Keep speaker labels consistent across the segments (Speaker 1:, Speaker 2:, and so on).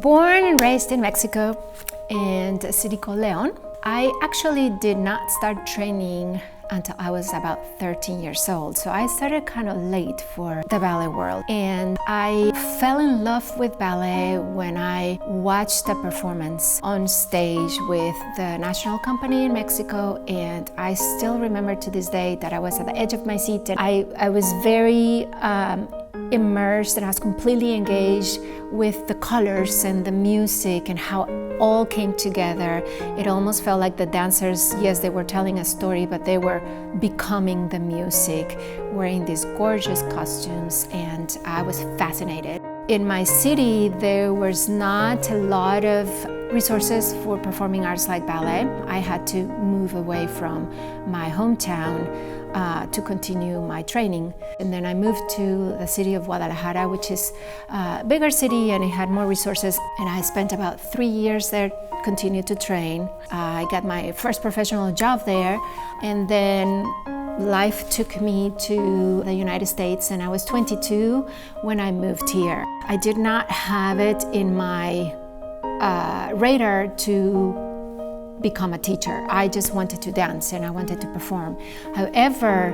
Speaker 1: born and raised in Mexico in a city called León. I actually did not start training until I was about 13 years old. So I started kind of late for the ballet world. And I fell in love with ballet when I watched a performance on stage with the National Company in Mexico. And I still remember to this day that I was at the edge of my seat and I was very immersed and I was completely engaged with the colors and the music and how it all came together. It almost felt like the dancers, yes, they were telling a story, but they were becoming the music, wearing these gorgeous costumes, and I was fascinated. In my city, there was not a lot of resources for performing arts like ballet. I had to move away from my hometown to continue my training. And then I moved to the city of Guadalajara, which is a bigger city and it had more resources. And I spent about 3 years there, continued to train. I got my first professional job there. And then life took me to the United States and I was 22 when I moved here. I did not have it in my radar to become a teacher. I just wanted to dance and I wanted to perform. However,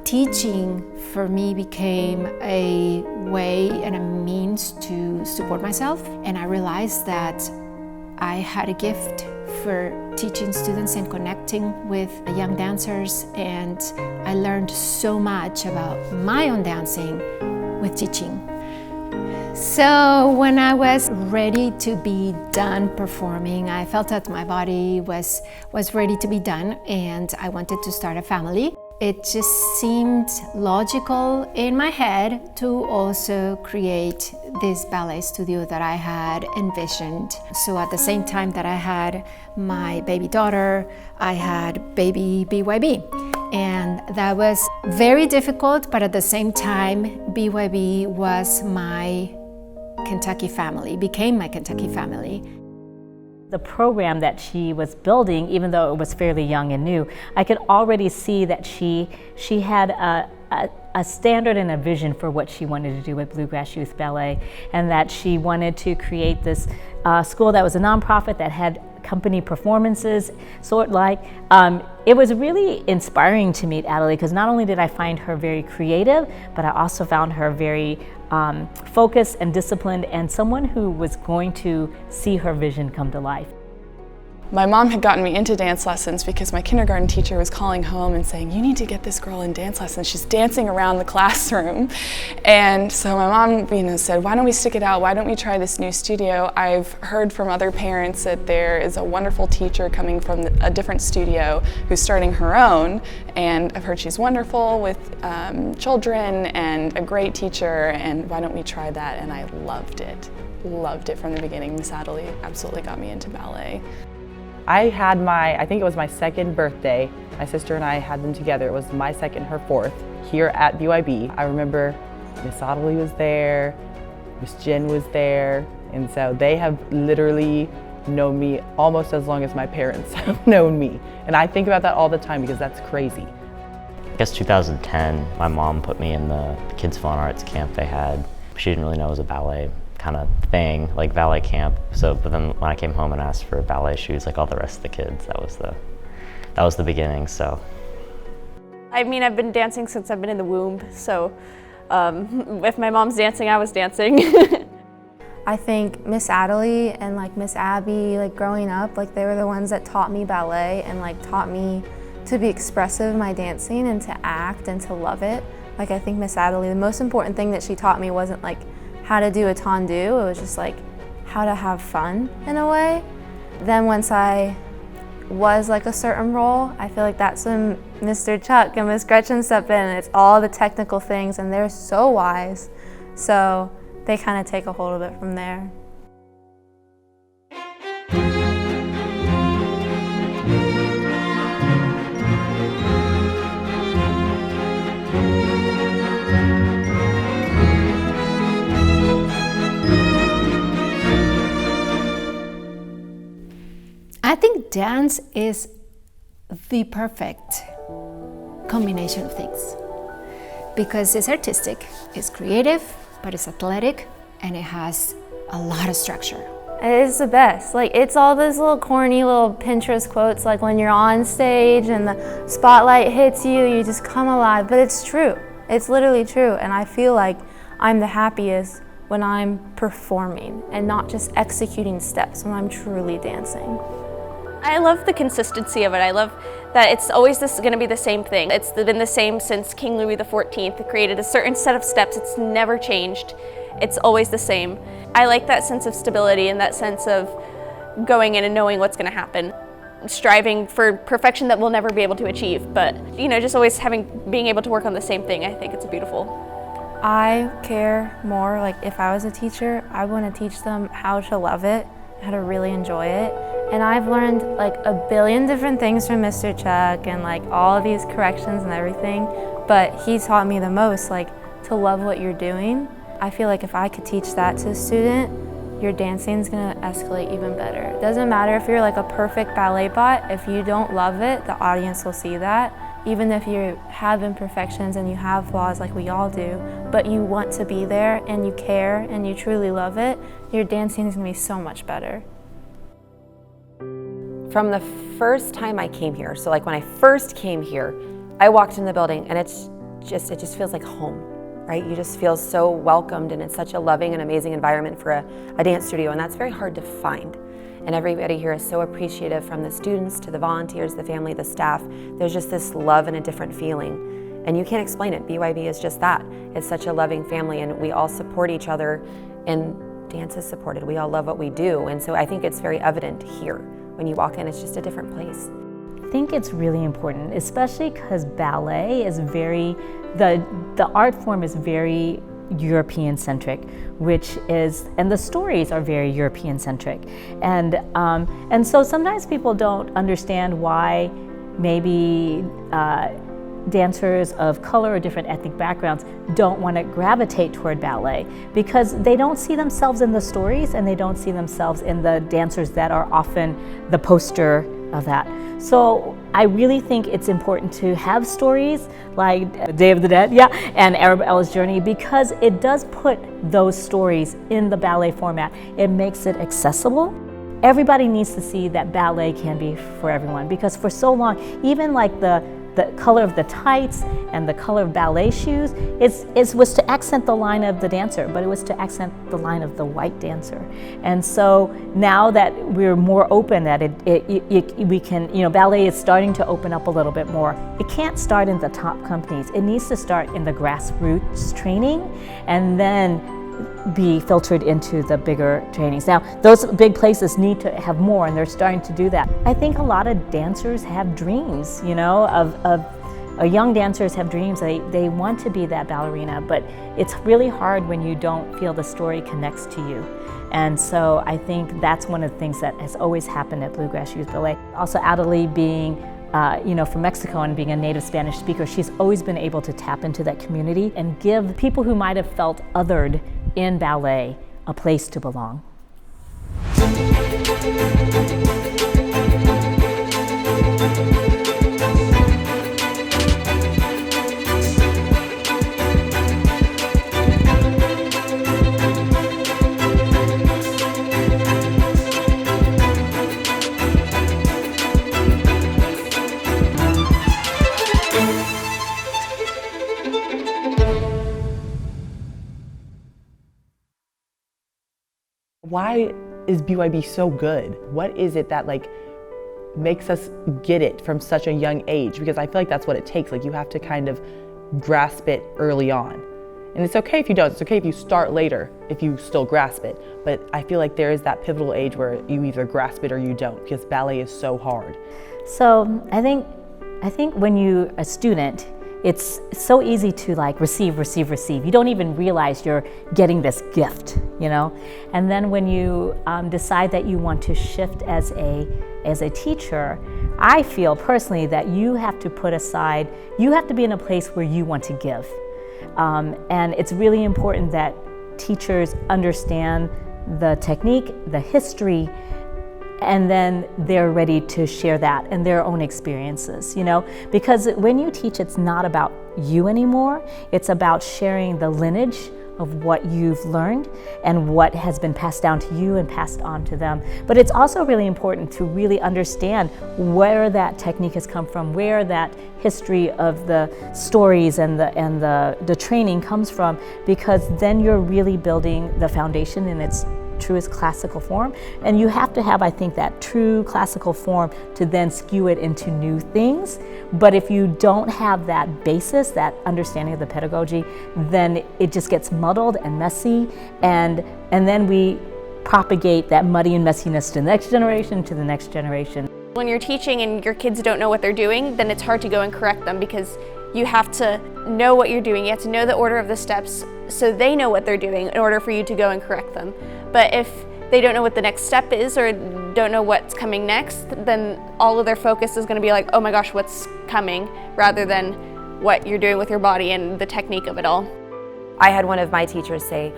Speaker 1: teaching for me became a way and a means to support myself, and I realized that I had a gift for teaching students and connecting with young dancers, and I learned so much about my own dancing with teaching. So when I was ready to be done performing, I felt that my body was ready to be done and I wanted to start a family. It just seemed logical in my head to also create this ballet studio that I had envisioned. So at the same time that I had my baby daughter, I had baby BYB. And that was very difficult, but at the same time, BYB was my Kentucky family, became my Kentucky family.
Speaker 2: The program that she was building, even though it was fairly young and new, I could already see that she had a standard and a vision for what she wanted to do with Bluegrass Youth Ballet, and that she wanted to create this school that was a nonprofit that had company performances, it was really inspiring to meet Adelie, because not only did I find her very creative, but I also found her very focused and disciplined, and someone who was going to see her vision come to life.
Speaker 3: My mom had gotten me into dance lessons because my kindergarten teacher was calling home and saying, "You need to get this girl in dance lessons. She's dancing around the classroom." And so my mom, said, "Why don't we stick it out? Why don't we try this new studio? I've heard from other parents that there is a wonderful teacher coming from a different studio who's starting her own, and I've heard she's wonderful with children and a great teacher, and why don't we try that?" And I loved it. Loved it from the beginning. Miss Adelie absolutely got me into ballet.
Speaker 4: I had I think it was my second birthday. My sister and I had them together. It was my second, her fourth, here at BYB. I remember Miss Adelie was there, Miss Jen was there, and so they have literally known me almost as long as my parents have known me. And I think about that all the time because that's crazy.
Speaker 5: I guess 2010, my mom put me in the Kids Fun Arts camp they had. She didn't really know it was a ballet kind of thing, like ballet camp. But then when I came home and asked for ballet shoes, like all the rest of the kids, that was the beginning. So,
Speaker 6: I mean, I've been dancing since I've been in the womb. So, if my mom's dancing, I was dancing.
Speaker 7: I think Miss Adelie and Miss Abby, growing up, they were the ones that taught me ballet and taught me to be expressive in my dancing and to act and to love it. I think Miss Adelie, the most important thing that she taught me wasn't how to do a tendu, it was just how to have fun in a way. Then once I was a certain role, I feel that's when Mr. Chuck and Miss Gretchen step in, and it's all the technical things, and they're so wise. So they kind of take a hold of it from there.
Speaker 1: I think dance is the perfect combination of things because it's artistic, it's creative, but it's athletic, and it has a lot of structure.
Speaker 7: It's the best. Like, it's all those little corny little Pinterest quotes, like when you're on stage and the spotlight hits you, you just come alive. But it's true. It's literally true. And I feel like I'm the happiest when I'm performing and not just executing steps, when I'm truly dancing.
Speaker 6: I love the consistency of it. I love that it's always going to be the same thing. It's been the same since King Louis XIV created a certain set of steps. It's never changed. It's always the same. I like that sense of stability and that sense of going in and knowing what's going to happen. Striving for perfection that we'll never be able to achieve, but just always being able to work on the same thing. I think it's beautiful.
Speaker 7: I care more, like if I was a teacher, I want to teach them how to love it, how to really enjoy it. And I've learned like a billion different things from Mr. Chuck and like all of these corrections and everything, but he taught me the most, like to love what you're doing. I feel like if I could teach that to a student, your dancing is going to escalate even better. It doesn't matter if you're like a perfect ballet bot, if you don't love it, the audience will see that. Even if you have imperfections and you have flaws like we all do, but you want to be there and you care and you truly love it, your dancing is going to be so much better.
Speaker 8: From the first time I came here, so like when I first came here, I walked in the building and it just feels like home, right? You just feel so welcomed, and it's such a loving and amazing environment for a dance studio, and that's very hard to find. And everybody here is so appreciative, from the students to the volunteers, the family, the staff. There's just this love and a different feeling. And you can't explain it. BYB is just that. It's such a loving family, and we all support each other, and dance is supported. We all love what we do. And so I think it's very evident here. When you walk in, it's just a different place.
Speaker 2: I think it's really important, especially because ballet is the art form is very European-centric, and the stories are very European-centric, and so sometimes people don't understand why maybe dancers of color or different ethnic backgrounds don't want to gravitate toward ballet, because they don't see themselves in the stories and they don't see themselves in the dancers that are often the poster of that. So I really think it's important to have stories like Day of the Dead, and Arabella's Journey, because it does put those stories in the ballet format. It makes it accessible. Everybody needs to see that ballet can be for everyone, because for so long, even like the color of the tights and the color of ballet shoes, it was to accent the line of the dancer, but it was to accent the line of the white dancer. And so now that we're more open, that we can, ballet is starting to open up a little bit more. It can't start in the top companies. It needs to start in the grassroots training and then be filtered into the bigger trainings. Now, those big places need to have more, and they're starting to do that. I think a lot of dancers have dreams, young dancers have dreams. They want to be that ballerina, but it's really hard when you don't feel the story connects to you. And so I think that's one of the things that has always happened at Bluegrass Youth Ballet. Also, Adelie being from Mexico and being a native Spanish speaker, she's always been able to tap into that community and give people who might have felt othered in ballet a place to belong.
Speaker 4: Why is BYB so good? What is it that makes us get it from such a young age? Because I feel like that's what it takes. You have to kind of grasp it early on. And it's okay if you don't. It's okay if you start later, if you still grasp it. But I feel like there is that pivotal age where you either grasp it or you don't, because ballet is so hard.
Speaker 2: So I think when you're a student, it's so easy to receive. You don't even realize you're getting this gift, And then when you decide that you want to shift as a teacher, I feel personally that you have to put aside, you have to be in a place where you want to give. And it's really important that teachers understand the technique, the history, and then they're ready to share that and their own experiences, Because when you teach, it's not about you anymore. It's about sharing the lineage of what you've learned and what has been passed down to you and passed on to them. But it's also really important to really understand where that technique has come from, where that history of the stories and the training comes from, because then you're really building the foundation in its truest classical form. And you have to have, I think, that true classical form to then skew it into new things. But if you don't have that basis, that understanding of the pedagogy, then it just gets muddled and messy, and then we propagate that muddy and messiness to the next generation.
Speaker 6: When you're teaching and your kids don't know what they're doing, then it's hard to go and correct them, because you have to know what you're doing. You have to know the order of the steps so they know what they're doing in order for you to go and correct them. But if they don't know what the next step is or don't know what's coming next, then all of their focus is going to be like, oh my gosh, what's coming, rather than what you're doing with your body and the technique of it all.
Speaker 8: I had one of my teachers say,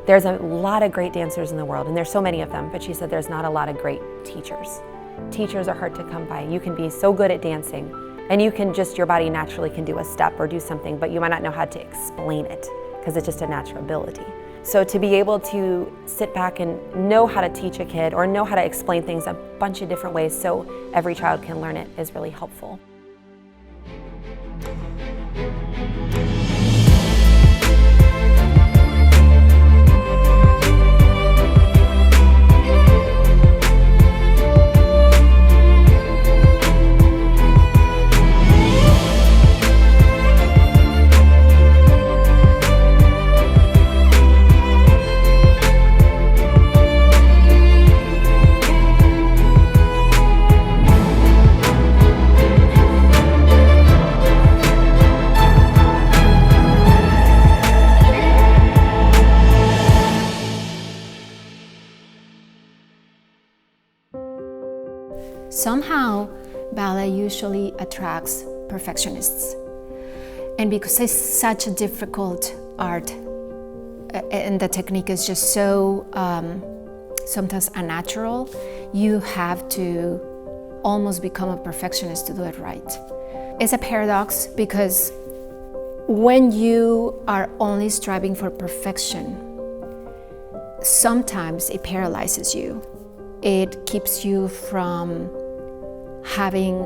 Speaker 8: there's a lot of great dancers in the world, and there's so many of them, but she said there's not a lot of great teachers. Teachers are hard to come by. You can be so good at dancing, and you can just, your body naturally can do a step or do something, but you might not know how to explain it because it's just a natural ability. So to be able to sit back and know how to teach a kid or know how to explain things a bunch of different ways so every child can learn it is really helpful.
Speaker 1: Somehow, ballet usually attracts perfectionists. And because it's such a difficult art, and the technique is just so sometimes unnatural, you have to almost become a perfectionist to do it right. It's a paradox, because when you are only striving for perfection, sometimes it paralyzes you. It keeps you from having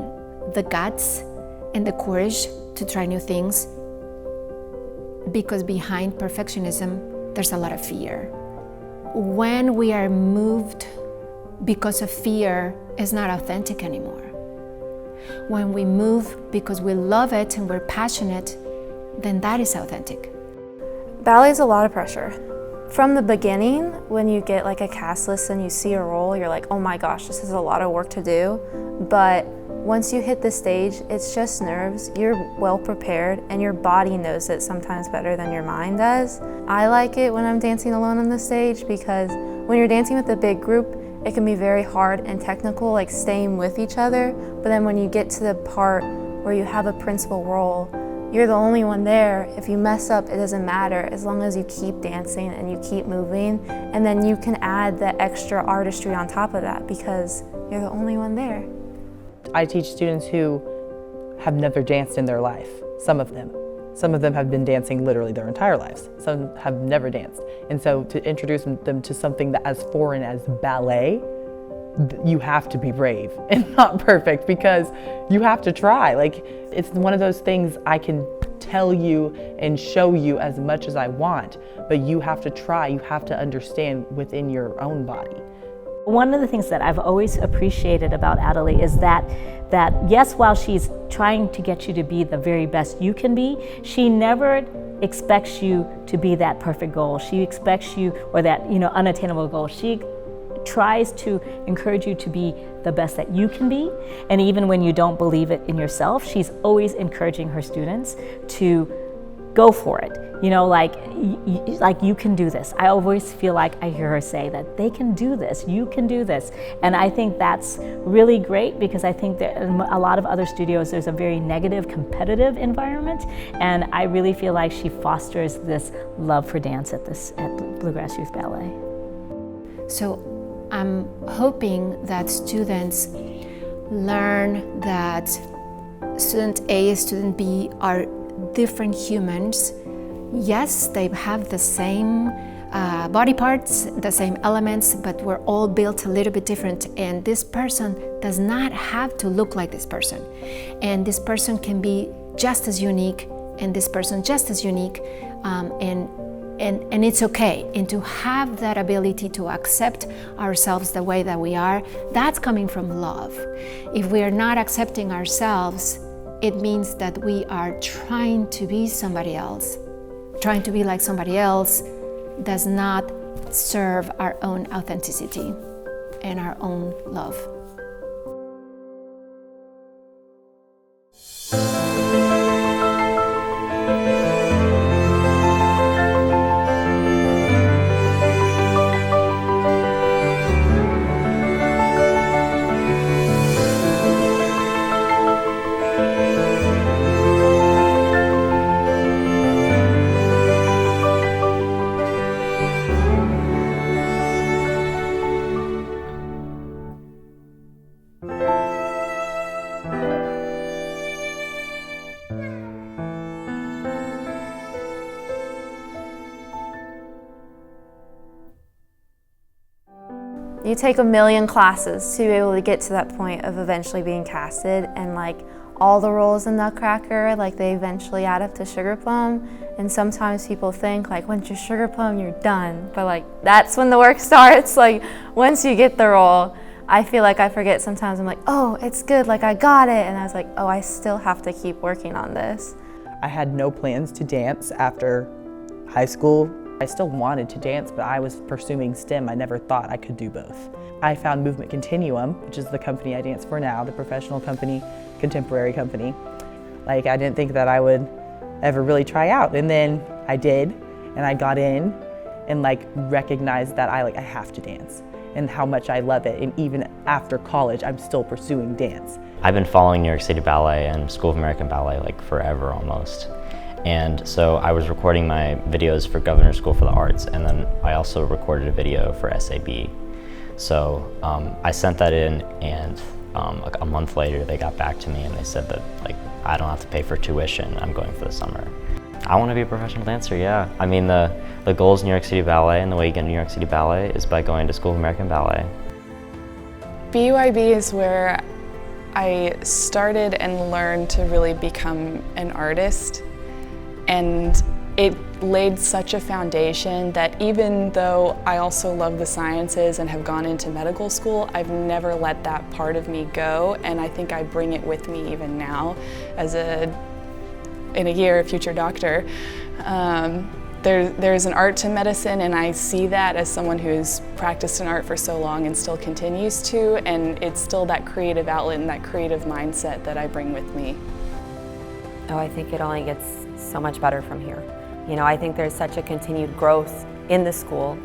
Speaker 1: the guts and the courage to try new things, because behind perfectionism, there's a lot of fear. When we are moved because of fear, it's not authentic anymore. When we move because we love it and we're passionate, then that is authentic.
Speaker 7: Ballet is a lot of pressure. From the beginning, when you get like a cast list and you see a role, you're like, oh my gosh, this is a lot of work to do. But once you hit the stage, it's just nerves. You're well prepared and your body knows it sometimes better than your mind does. I like it when I'm dancing alone on the stage, because when you're dancing with a big group, it can be very hard and technical, like staying with each other. But then when you get to the part where you have a principal role, you're the only one there. If you mess up, it doesn't matter, as long as you keep dancing and you keep moving. And then you can add the extra artistry on top of that, because you're the only one there.
Speaker 4: I teach students who have never danced in their life, some of them. Some of them have been dancing literally their entire lives. Some have never danced. And so to introduce them to something that as foreign as ballet, you have to be brave and not perfect, because you have to try. Like, it's one of those things I can tell you and show you as much as I want, but you have to try, you have to understand within your own body.
Speaker 2: One of the things that I've always appreciated about Adelie is that yes, while she's trying to get you to be the very best you can be, she never expects you to be that perfect goal. She expects you, or that, unattainable goal. She tries to encourage you to be the best that you can be. And even when you don't believe it in yourself, she's always encouraging her students to go for it. Like you can do this. I always feel like I hear her say that they can do this, you can do this. And I think that's really great, because I think that in a lot of other studios, there's a very negative, competitive environment. And I really feel like she fosters this love for dance at Bluegrass Youth Ballet.
Speaker 1: So I'm hoping that students learn that student A and student B are different humans, Yes, they have the same body parts, the same elements, but we're all built a little bit different, and this person does not have to look like this person. And this person can be just as unique, and this person just as unique, and it's okay. And to have that ability to accept ourselves the way that we are, that's coming from love. If we are not accepting ourselves, it means that we are trying to be somebody else. Trying to be like somebody else does not serve our own authenticity and our own love.
Speaker 7: You take a million classes to be able to get to that point of eventually being casted, and like all the roles in Nutcracker, like they eventually add up to Sugar Plum. And sometimes people think like once you're Sugar Plum, you're done. But like that's when the work starts. Like once you get the role, I feel like I forget sometimes. I'm like, oh, it's good, like I got it. And I was like, oh, I still have to keep working on this.
Speaker 4: I had no plans to dance after high school. I still wanted to dance, but I was pursuing STEM. I never thought I could do both. I found Movement Continuum, which is the company I dance for now, the professional company, contemporary company. Like, I didn't think that I would ever really try out, and then I did, and I got in and like recognized that I have to dance and how much I love it. And even after college, I'm still pursuing dance.
Speaker 5: I've been following New York City Ballet and School of American Ballet like forever almost. And so I was recording my videos for Governor's School for the Arts, and then I also recorded a video for SAB. So I sent that in, and a month later they got back to me and they said that like I don't have to pay for tuition, I'm going for the summer. I want to be a professional dancer, yeah. I mean the goal is New York City Ballet, and the way you get into New York City Ballet is by going to School of American Ballet.
Speaker 3: BUIB is where I started and learned to really become an artist. And it laid such a foundation that even though I also love the sciences and have gone into medical school, I've never let that part of me go, and I think I bring it with me even now as in a year, a future doctor. There's an art to medicine, and I see that as someone who's practiced in art for so long and still continues to, and it's still that creative outlet and that creative mindset that I bring with me.
Speaker 8: Oh, I think it only gets so much better from here. You know, I think there's such a continued growth in the school,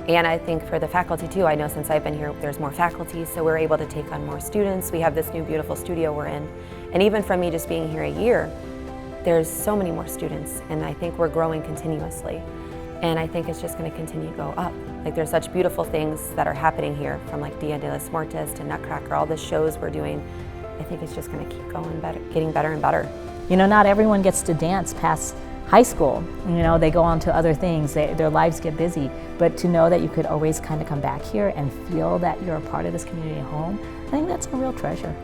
Speaker 8: and I think for the faculty too. I know since I've been here there's more faculty, so we're able to take on more students. We have this new beautiful studio we're in, and even from me just being here a year, there's so many more students, and I think we're growing continuously, and I think it's just going to continue to go up. Like there's such beautiful things that are happening here, from like Dia de los Muertos to Nutcracker, all the shows we're doing. I think it's just going to keep going better, getting better and better.
Speaker 2: You know, not everyone gets to dance past high school. You know, they go on to other things, their lives get busy. But to know that you could always kind of come back here and feel that you're a part of this community home, I think that's a real treasure.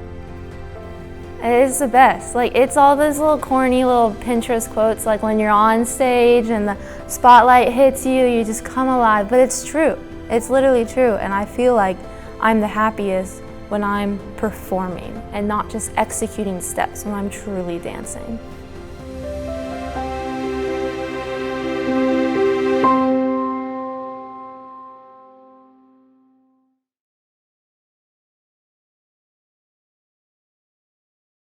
Speaker 7: It is the best. Like, it's all those little corny little Pinterest quotes, like when you're on stage and the spotlight hits you, you just come alive. But it's true. It's literally true. And I feel like I'm the happiest when I'm performing and not just executing steps, when I'm truly dancing.